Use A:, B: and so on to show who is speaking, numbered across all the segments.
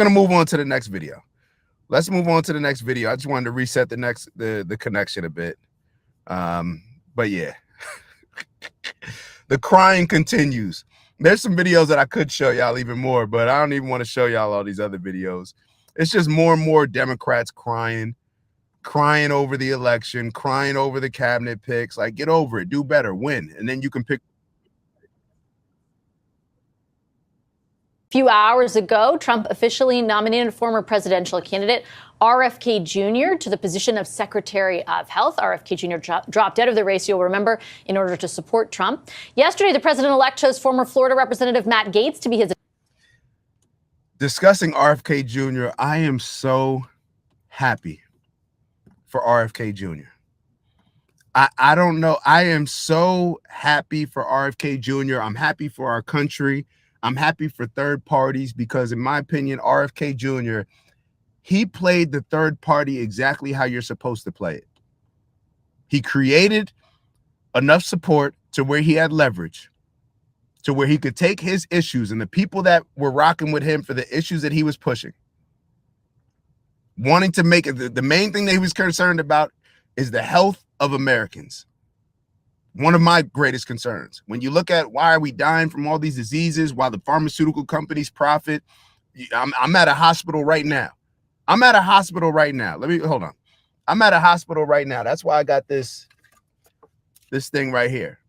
A: gonna move on to the next video. Let's move on to the next video. I just wanted to reset the connection a bit. But yeah, the crying continues. There's some videos that I could show y'all even more, but I don't even want to show y'all all these other videos. It's just more and more Democrats crying over the election, crying over the cabinet picks. Like, get over it, do better, win, and then you can pick.
B: A few hours ago, Trump officially nominated former presidential candidate RFK Jr. to the position of Secretary of Health. RFK Jr. dropped out of the race, you'll remember, in order to support Trump. Yesterday, the president-elect chose former Florida Representative Matt Gaetz to be his...
A: Discussing RFK Jr., I am so happy for RFK Jr. I don't know. I am so happy for RFK Jr. I'm happy for our country. I'm happy for third parties because, in my opinion, RFK Jr., he played the third party exactly how you're supposed to play it. He created enough support to where he had leverage, to where he could take his issues and the people that were rocking with him for the issues that he was pushing, wanting to make it the main thing that he was concerned about is the health of Americans. One of my greatest concerns. When you look at why are we dying from all these diseases while the pharmaceutical companies profit, I'm at a hospital right now. I'm at a hospital right now. Hold on. I'm at a hospital right now. That's why I got this thing right here.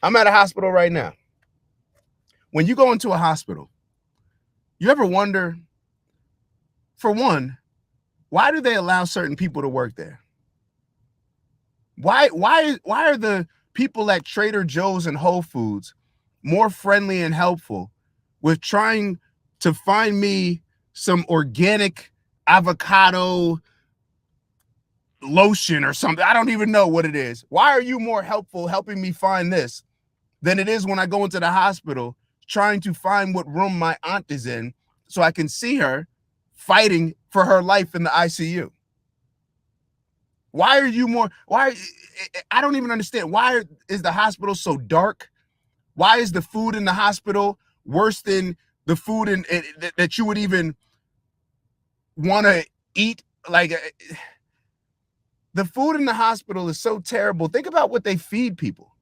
A: I'm at a hospital right now. When you go into a hospital, you ever wonder, for one, why do they allow certain people to work there? Why are the people at Trader Joe's and Whole Foods more friendly and helpful with trying to find me some organic avocado lotion or something? I don't even know what it is. Why are you more helpful helping me find this than it is when I go into the hospital trying to find what room my aunt is in so I can see her fighting for her life in the ICU? Why are you more, I don't even understand. Why is the hospital so dark? Why is the food in the hospital worse than the food that you would even want to eat? Like, the food in the hospital is so terrible. Think about what they feed people.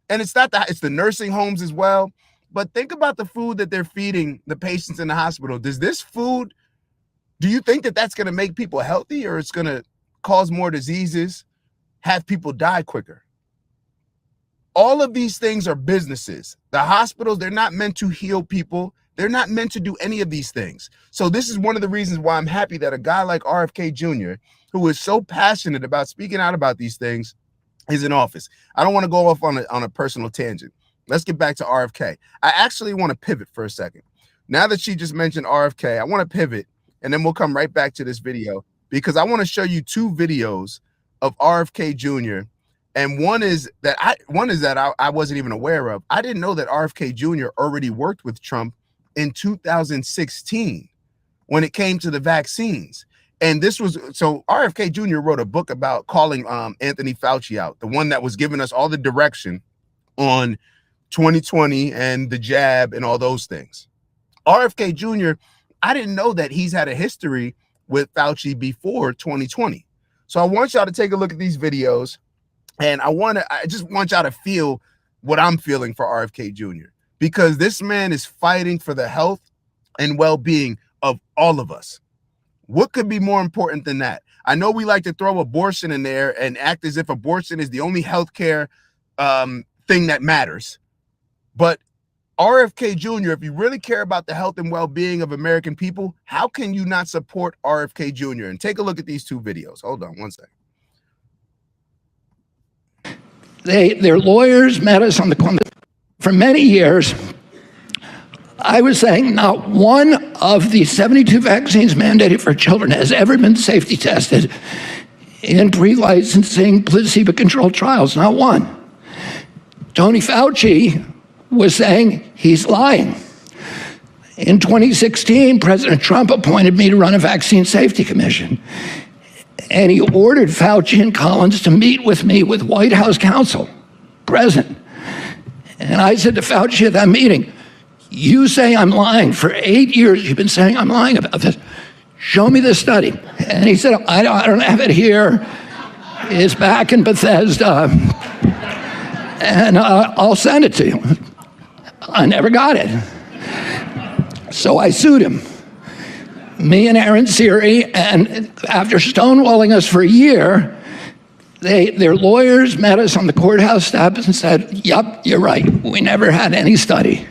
A: And it's the nursing homes as well. But think about the food that they're feeding the patients in the hospital. Does this food, do you think that that's going to make people healthy, or it's going to cause more diseases, have people die quicker? All of these things are businesses. The hospitals, they're not meant to heal people. They're not meant to do any of these things. So this is one of the reasons why I'm happy that a guy like RFK Jr., who is so passionate about speaking out about these things, is in office. I don't want to go off on a personal tangent. Let's get back to RFK. I actually want to pivot for a second. Now that she just mentioned RFK, I want to pivot, and then we'll come right back to this video, because I want to show you two videos of RFK Jr. And one is that I wasn't even aware of. I didn't know that RFK Jr. already worked with Trump in 2016 when it came to the vaccines. And this was, so RFK Jr. wrote a book about calling Anthony Fauci out, the one that was giving us all the direction on 2020 and the jab and all those things. RFK Jr., I didn't know that he's had a history with Fauci before 2020. So I want y'all to take a look at these videos, and I just want y'all to feel what I'm feeling for RFK Jr., because this man is fighting for the health and well-being of all of us. What could be more important than that? I know we like to throw abortion in there and act as if abortion is the only healthcare thing that matters. But RFK Jr., if you really care about the health and well-being of American people, how can you not support RFK Jr.? And take a look at these two videos. Hold on one second.
C: Their lawyers met us on the corner. For many years, I was saying not one of the 72 vaccines mandated for children has ever been safety tested in pre-licensing placebo-controlled trials, not one. Tony Fauci was saying he's lying. In 2016, President Trump appointed me to run a vaccine safety commission, and he ordered Fauci and Collins to meet with me with White House counsel present. And I said to Fauci at that meeting, You say I'm lying. For 8 years, you've been saying I'm lying about this. Show me the study. And he said, I don't have it here. It's back in Bethesda. And I'll send it to you. I never got it. So I sued him. Me and Aaron Siri, and after stonewalling us for a year, their lawyers met us on the courthouse steps and said, yep, you're right. We never had any study.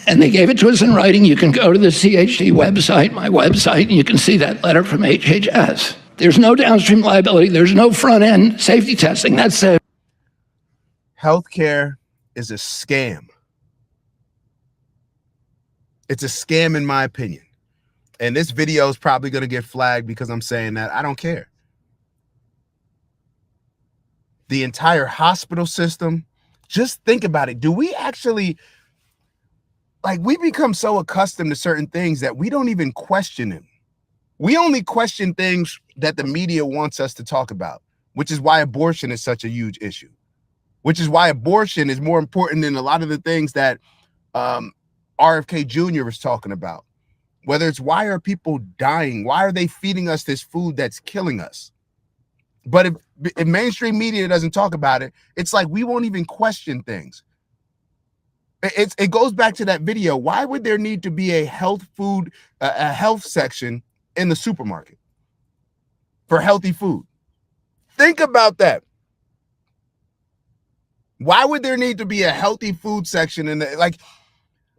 C: And they gave it to us in writing. You can go to the CHD website, my website, and you can see that letter from HHS. There's no downstream liability. There's no front-end safety testing. That's it.
A: Healthcare is a scam. It's a scam, in my opinion. And this video is probably going to get flagged because I'm saying that. I don't care. The entire hospital system, just think about it. Do we actually, like, we become so accustomed to certain things that we don't even question them. We only question things that the media wants us to talk about, which is why abortion is such a huge issue, which is why abortion is more important than a lot of the things that RFK Jr. is talking about. Whether it's why are people dying? Why are they feeding us this food that's killing us? But if mainstream media doesn't talk about it, it's like we won't even question things. It goes back to that video. Why would there need to be a health section in the supermarket for healthy food? Think about that. Why would there need to be a healthy food section in the, like,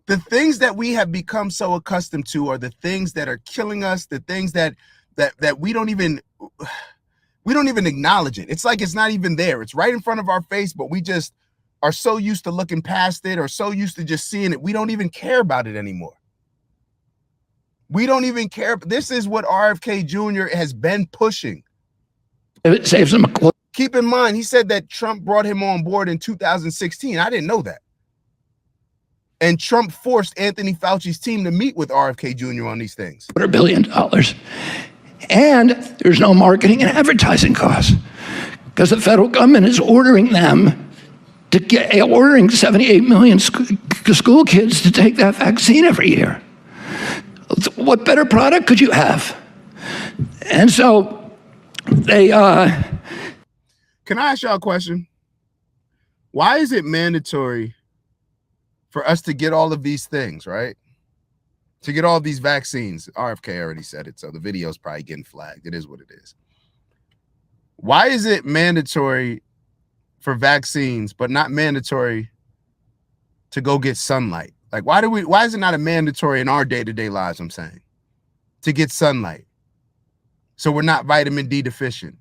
A: the things that we have become so accustomed to are the things that are killing us, the things that we don't even acknowledge it. It's like it's not even there. It's right in front of our face, but we just are so used to looking past it or so used to just seeing it. We don't even care about it anymore. We don't even care. This is what RFK Jr. has been pushing.
C: It saves him a quote.
A: Keep in mind, he said that Trump brought him on board in 2016. I didn't know that. And Trump forced Anthony Fauci's team to meet with RFK Jr. on these things.
C: $1 billion. And there's no marketing and advertising costs because the federal government is ordering them to ordering 78 million school kids to take that vaccine every year. What better product could you have? And so they...
A: Can I ask y'all a question? Why is it mandatory for us to get all of these things, right? To get all these vaccines. RFK already said it, so the video is probably getting flagged. It is what it is. Why is it mandatory for vaccines, but not mandatory to go get sunlight? Like, why is it not a mandatory in our day-to-day lives, I'm saying, to get sunlight? So we're not vitamin D deficient.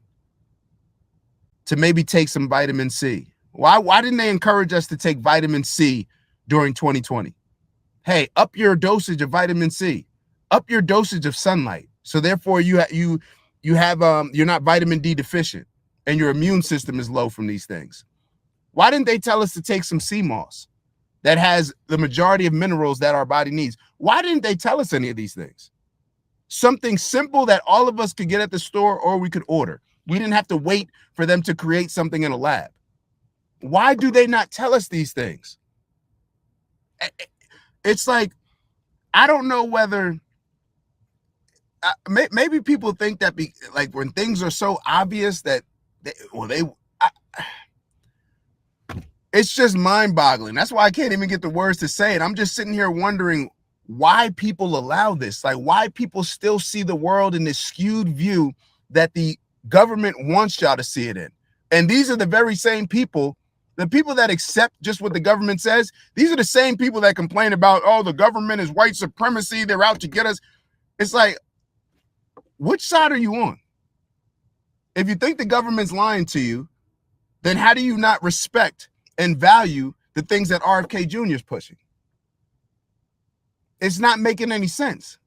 A: To maybe take some vitamin C. Why didn't they encourage us to take vitamin C during 2020? Hey, up your dosage of vitamin C, up your dosage of sunlight. So therefore you're not vitamin D deficient and your immune system is low from these things. Why didn't they tell us to take some sea moss that has the majority of minerals that our body needs? Why didn't they tell us any of these things? Something simple that all of us could get at the store or we could order. We didn't have to wait for them to create something in a lab. Why do they not tell us these things? It's like, I don't know whether maybe people think that like when things are so obvious that it's just mind-boggling. That's why I can't even get the words to say it. I'm just sitting here wondering why people allow this, like why people still see the world in this skewed view that the government wants y'all to see it in. And these are the very same people, the people that accept just what the government says. These are the same people that complain about, oh, the government is white supremacy. They're out to get us. It's like, which side are you on? If you think the government's lying to you, then how do you not respect and value the things that RFK Jr. is pushing? It's not making any sense.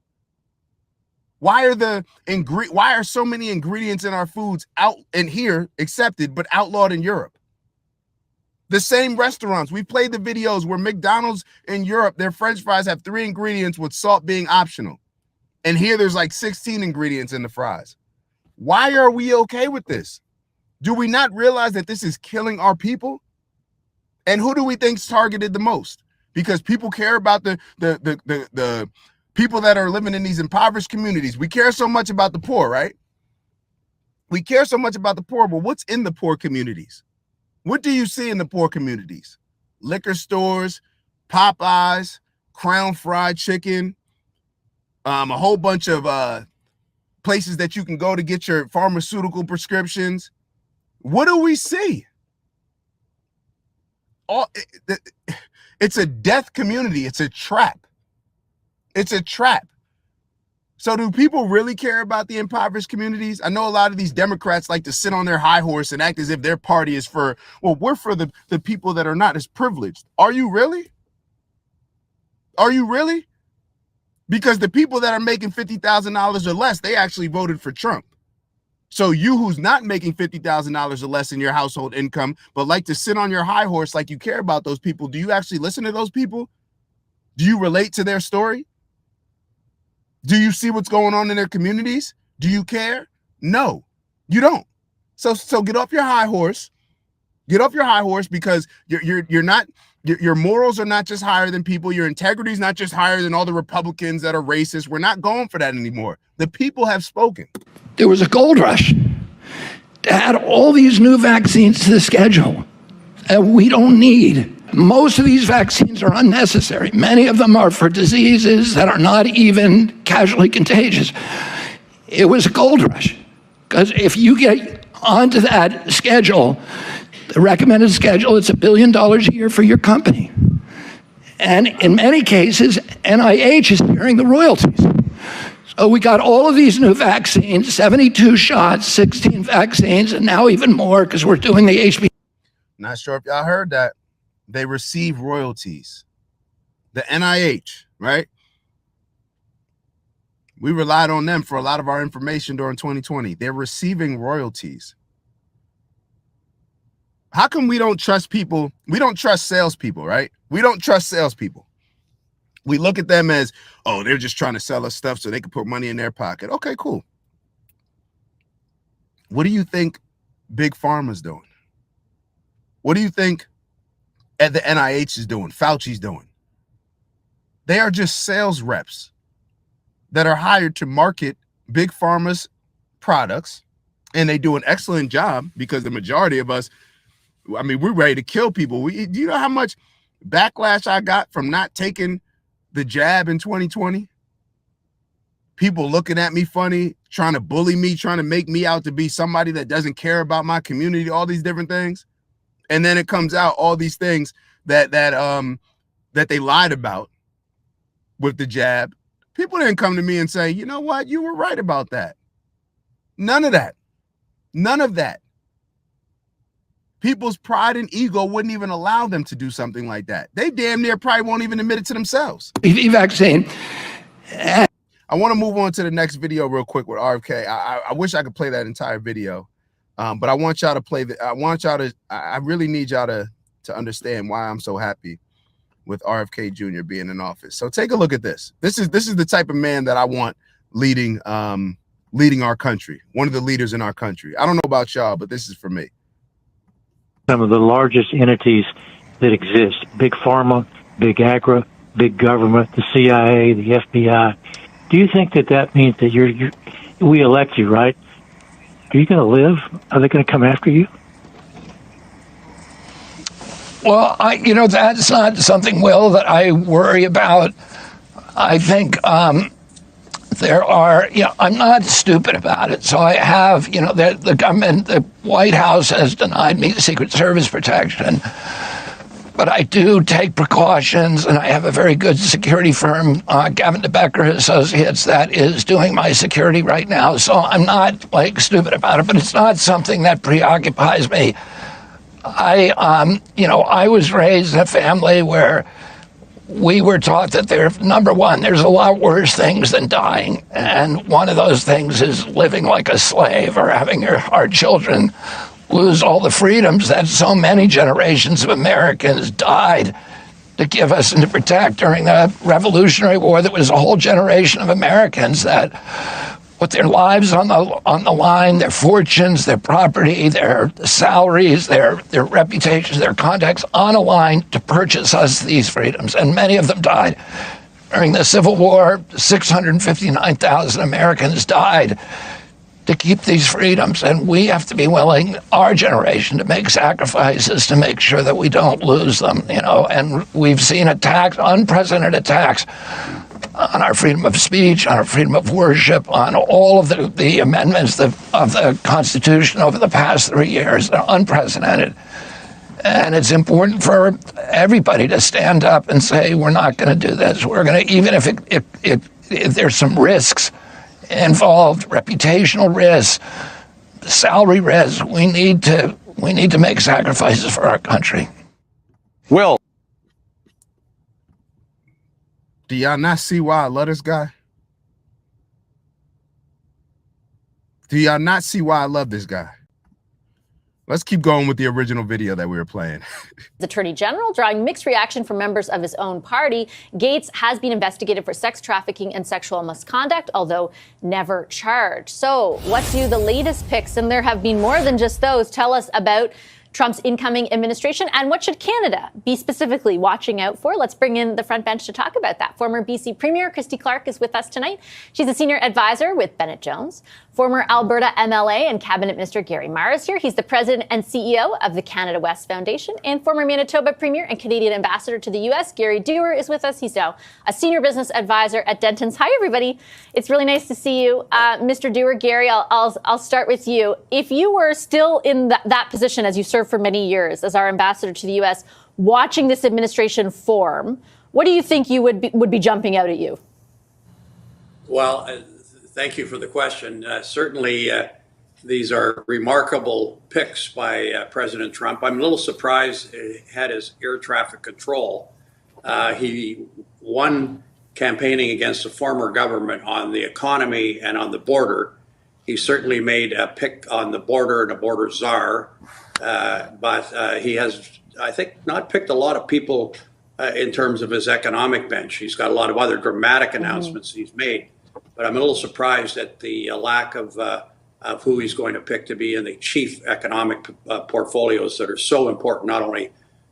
A: Why are so many ingredients in our foods out in here accepted, but outlawed in Europe? The same restaurants. We played the videos where McDonald's in Europe, their French fries have 3 ingredients with salt being optional. And here there's like 16 ingredients in the fries. Why are we okay with this? Do we not realize that this is killing our people? And who do we think's targeted the most? because people care about the people that are living in these impoverished communities. We care so much about the poor, right? We care so much about the poor, but what's in the poor communities? What do you see in the poor communities? Liquor stores, Popeyes, Crown Fried Chicken, a whole bunch of places that you can go to get your pharmaceutical prescriptions. What do we see? It's a death community. It's a trap. It's a trap. So do people really care about the impoverished communities? I know a lot of these Democrats like to sit on their high horse and act as if their party is for, well, we're for the people that are not as privileged. Are you really? Are you really? Because the people that are making $50,000 or less, they actually voted for Trump. So you who's not making $50,000 or less in your household income, but like to sit on your high horse like you care about those people, do you actually listen to those people? Do you relate to their story? Do you see what's going on in their communities? Do you care? No, you don't. So get off your high horse. Get off your high horse, because you're not, your morals are not just higher than people. Your integrity is not just higher than all the Republicans that are racist. We're not going for that anymore. The people have spoken.
C: There was a gold rush to add all these new vaccines to the schedule that we don't need. Most of these vaccines are unnecessary. Many of them are for diseases that are not even casually contagious. It was a gold rush, because if you get onto that schedule, the recommended schedule, it's $1 billion a year for your company. And in many cases, NIH is bearing the royalties. So we got all of these new vaccines, 72 shots, 16 vaccines, and now even more because we're doing the HB.
A: Not sure if y'all heard that. They receive royalties. The NIH, right? We relied on them for a lot of our information during 2020. They're receiving royalties. How come we don't trust people? We don't trust salespeople, right? We don't trust salespeople. We look at them as, oh, they're just trying to sell us stuff so they can put money in their pocket. Okay, cool. What do you think Big Pharma's doing? What do you think the NIH is doing, Fauci's doing? They are just sales reps that are hired to market Big Pharma's products, and they do an excellent job, because the majority of us, I mean, we're ready to kill people. Do you know how much backlash I got from not taking the jab in 2020? People looking at me funny, trying to bully me, trying to make me out to be somebody that doesn't care about my community, all these different things. And then it comes out all these things that they lied about with the jab. People didn't come to me and say, you know what, you were right about that. None of that. None of that. People's pride and ego wouldn't even allow them to do something like that. They damn near probably won't even admit it to themselves.
C: Vaccine.
A: I want to move on to the next video real quick with RFK. I wish I could play that entire video, but I want y'all to play I really need y'all to understand why I'm so happy with RFK Jr. being in office. So take a look at this. This is the type of man that I want leading our country. One of the leaders in our country. I don't know about y'all, but this is for me.
D: Some of the largest entities that exist: big pharma, big agri, big government, the CIA, the FBI. Do you think that means that we elect you, right? Are you going to live? Are they going to come after you?
C: Well, that's not something, Will, that I worry about. I think there are, I'm not stupid about it. So I have, the government, the White House has denied me Secret Service protection. But I do take precautions, and I have a very good security firm, Gavin DeBecker Associates, that is doing my security right now. So I'm not stupid about it, but it's not something that preoccupies me. I was raised in a family where we were taught that number one, there's a lot worse things than dying. And one of those things is living like a slave, or having our children lose all the freedoms that so many generations of Americans died to give us and to protect during the Revolutionary War. That was a whole generation of Americans that put their lives on the line, their fortunes, their property, their salaries, their reputations, their contacts on a line to purchase us these freedoms. And many of them died. During the Civil War, 659,000 Americans died to keep these freedoms. And we have to be willing, our generation, to make sacrifices to make sure that we don't lose them, And we've seen attacks, unprecedented attacks on our freedom of speech, on our freedom of worship, on all of the amendments of the Constitution over the past 3 years. They're unprecedented. And it's important for everybody to stand up and say, we're not going to do this. We're going to, even if there's some risks involved, reputational risks, salary risks, we need to make sacrifices for our country.
E: Will,
A: do y'all not see why I love this guy? Do y'all not see why I love this guy? Let's keep going with the original video that we were playing.
B: The Attorney General drawing mixed reaction from members of his own party. Gates has been investigated for sex trafficking and sexual misconduct, although never charged. So what do the latest picks, and there have been more than just those, tell us about Trump's incoming administration, and what should Canada be specifically watching out for? Let's bring in the front bench to talk about that. Former BC Premier Christy Clark is with us tonight. She's a senior advisor with Bennett Jones. Former Alberta MLA and Cabinet Minister Gary Marr is here. He's the president and CEO of the Canada West Foundation. And former Manitoba Premier and Canadian Ambassador to the U.S., Gary Dewar, is with us. He's now a senior business advisor at Dentons. Hi, everybody. It's really nice to see you. Mr. Dewar, Gary, I'll start with you. If you were still in that position, as you served for many years as our ambassador to the U.S., watching this administration form, what do you think you would be jumping out at you?
F: Well, thank you for the question. Certainly, these are remarkable picks by President Trump. I'm a little surprised he had his air traffic control. He won campaigning against the former government on the economy and on the border. He certainly made a pick on the border and a border czar, but he has, I think, not picked a lot of people in terms of his economic bench. He's got a lot of other dramatic announcements he's made. But I'm a little surprised at the lack of who he's going to pick to be in the chief economic portfolios that are so important, not only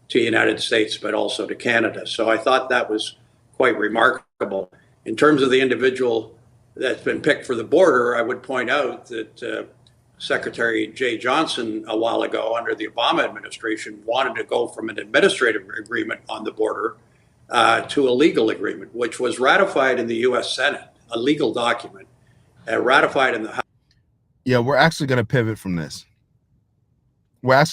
F: to the United States, but also to Canada. So I thought that was quite remarkable. In terms of the individual that's been picked for the border, I would point out that Secretary Jay Johnson, a while ago under the Obama administration, wanted to go from an administrative agreement on the border to a legal agreement, which was ratified in the U.S. Senate. A legal document ratified in the House.
A: Yeah, we're actually going to pivot from this. I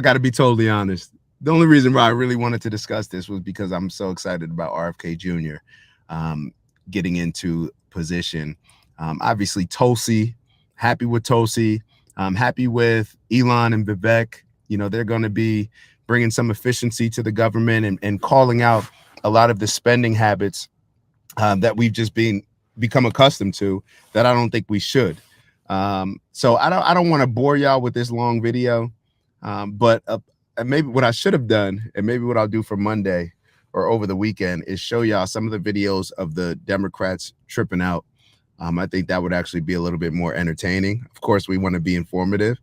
A: got to be totally honest. The only reason why I really wanted to discuss this was because I'm so excited about RFK Jr. Getting into position. Obviously, Tulsi, happy with Tulsi. Happy with Elon and Vivek. They're going to be bringing some efficiency to the government and calling out a lot of the spending habits that we've just become accustomed to that I don't think we should. So I don't want to bore y'all with this long video, but maybe what I should have done, and maybe what I'll do for Monday or over the weekend, is show y'all some of the videos of the Democrats tripping out. I think that would actually be a little bit more entertaining. Of course, we want to be informative.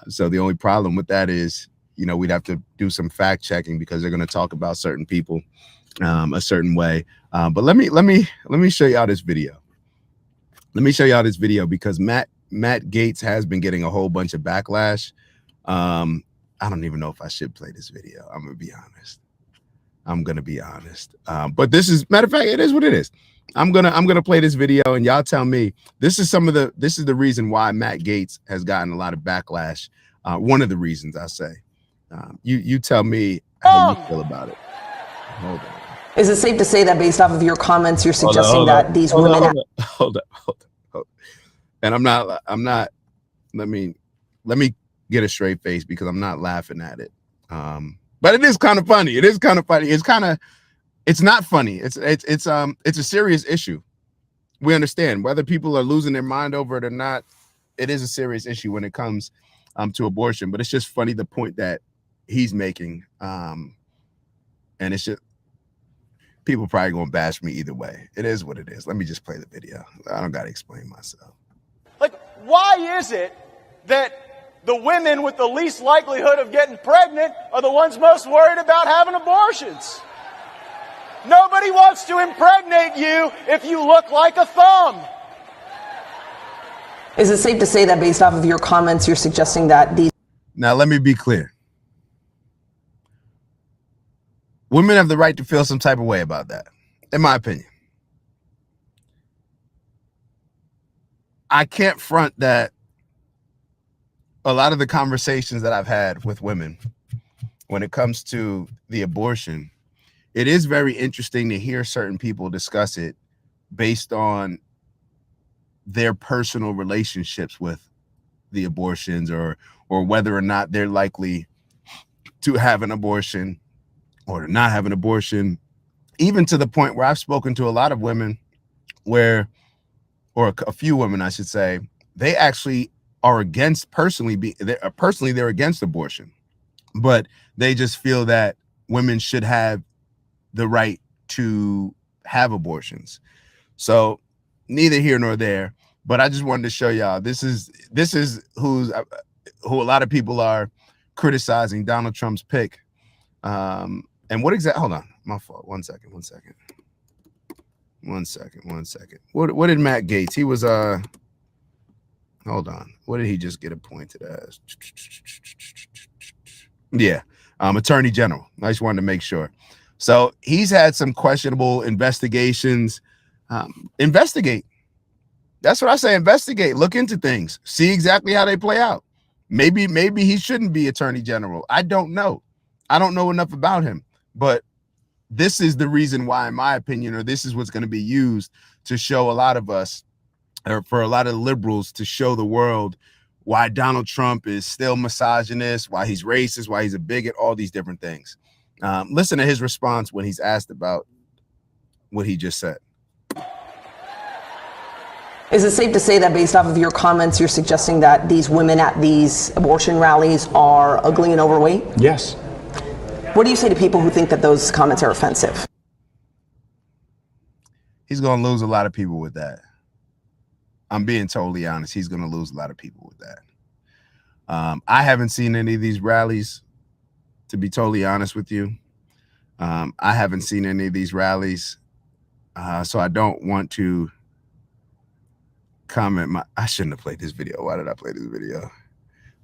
A: So the only problem with that is, we'd have to do some fact checking because they're going to talk about certain people a certain way. But let me show y'all this video. Let me show y'all this video because Matt Gaetz has been getting a whole bunch of backlash. I don't even know if I should play this video. I'm gonna be honest. But this is, matter of fact, it is what it is. I'm gonna play this video and y'all tell me this is the reason why Matt Gaetz has gotten a lot of backlash. One of the reasons, I say. You tell me how you feel about it. Hold on.
G: Is it safe to say that based off of your comments, you're suggesting that these women...
A: Hold on. And I'm not, let me get a straight face because I'm not laughing at it. But it is kind of funny. It's not funny. It's a serious issue. We understand whether people are losing their mind over it or not. It is a serious issue when it comes to abortion, but it's just funny the point that he's making. And it's just, people probably gonna bash me either way. It is what it is. Let me just play the video. I don't gotta explain myself.
E: Like, why is it that the women with the least likelihood of getting pregnant are the ones most worried about having abortions? Nobody wants to impregnate you if you look like a thumb.
G: Is it safe to say that based off of your comments, you're suggesting that these...
A: Now, let me be clear. Women have the right to feel some type of way about that, in my opinion. I can't front that a lot of the conversations that I've had with women when it comes to the abortion, it is very interesting to hear certain people discuss it based on their personal relationships with the abortions, or whether or not they're likely to have an abortion or to not have an abortion, even to the point where I've spoken to a lot of women where, or a few women, I should say, they actually are against they're against abortion, but they just feel that women should have the right to have abortions. So neither here nor there, but I just wanted to show y'all this is who a lot of people are criticizing Donald Trump's pick. And what exactly, hold on, my fault. One second. What did Matt Gaetz, he was, hold on. What did he just get appointed as? Yeah, Attorney General. I just wanted to make sure. So he's had some questionable investigations. Investigate. That's what I say. Investigate. Look into things. See exactly how they play out. Maybe he shouldn't be Attorney General. I don't know. I don't know enough about him. But this is the reason why, in my opinion, or this is what's going to be used to show a lot of us, or for a lot of liberals to show the world why Donald Trump is still misogynist, why he's racist, why he's a bigot, all these different things. Listen to his response when he's asked about what he just said.
G: Is it safe to say that based off of your comments, you're suggesting that these women at these abortion rallies are ugly and overweight?
H: Yes.
G: What do you say to people who think that those comments are offensive?
A: He's going to lose a lot of people with that. I'm being totally honest. He's going to lose a lot of people with that. I haven't seen any of these rallies, to be totally honest with you. I haven't seen any of these rallies, so I don't want to comment. I shouldn't have played this video. Why did I play this video?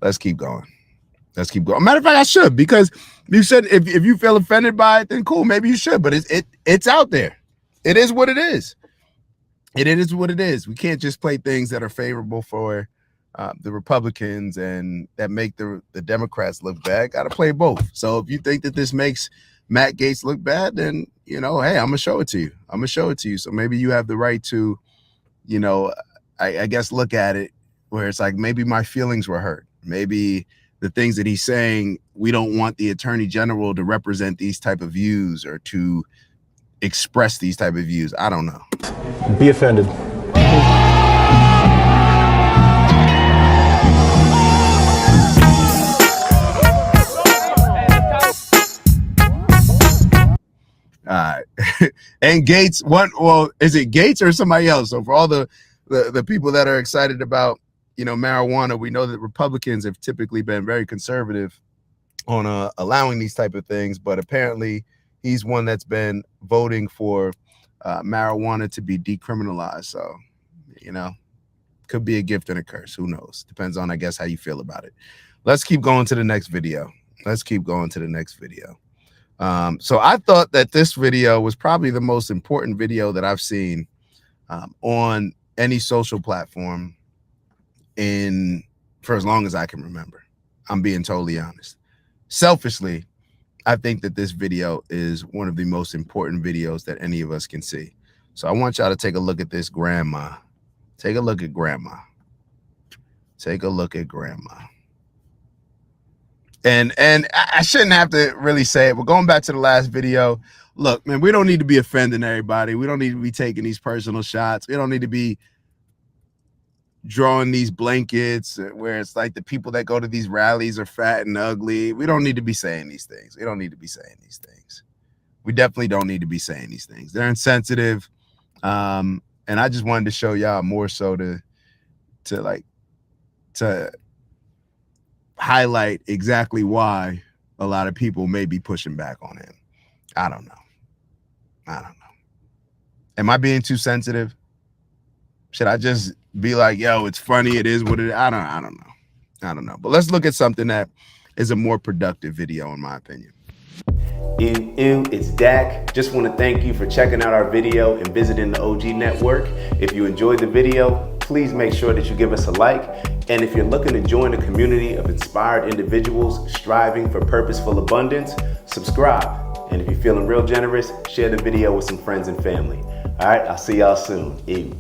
A: Let's keep going. Let's keep going. Matter of fact, I should, because you said if you feel offended by it, then cool, maybe you should. But it's out there. It is what it is. It is what it is. We can't just play things that are favorable for the Republicans and that make the Democrats look bad. Got to play both. So if you think that this makes Matt Gaetz look bad, then, you know, hey, I'm gonna show it to you. I'm gonna show it to you. So maybe you have the right to, you know, I guess look at it where it's like, maybe my feelings were hurt. Maybe the things that he's saying, we don't want the Attorney General to represent these type of views or to express these type of views. I don't know.
H: Be offended.
A: All right. And Gaetz, well, is it Gaetz or somebody else? So for all the people that are excited about, you know, marijuana, we know that Republicans have typically been very conservative on allowing these type of things, but apparently he's one that's been voting for marijuana to be decriminalized. So, you know, could be a gift and a curse. Who knows? Depends on, I guess, how you feel about it. Let's keep going to the next video. So I thought that this video was probably the most important video that I've seen on any social platform for as long as I can remember. I'm being totally honest. Selfishly, I think that this video is one of the most important videos that any of us can see. So I want y'all to take a look at this grandma. Take a look at grandma. And I shouldn't have to really say it, but going back to the last video, look, man, we don't need to be offending everybody. We don't need to be taking these personal shots. We don't need to be drawing these blankets where it's like the people that go to these rallies are fat and ugly. We don't need to be saying these things. We definitely don't need to be saying these things. They're insensitive. And I just wanted to show y'all more so to highlight exactly why a lot of people may be pushing back on him. I don't know. Am I being too sensitive? Should I just be like, yo, it's funny, it is what it is? I don't know. But let's look at something that is a more productive video, in my opinion.
H: Ew, it's Dak. Just want to thank you for checking out our video and visiting the OG Network. If you enjoyed the video, please make sure that you give us a like. And if you're looking to join a community of inspired individuals striving for purposeful abundance, subscribe. And if you're feeling real generous, share the video with some friends and family. All right, I'll see y'all soon. Ew.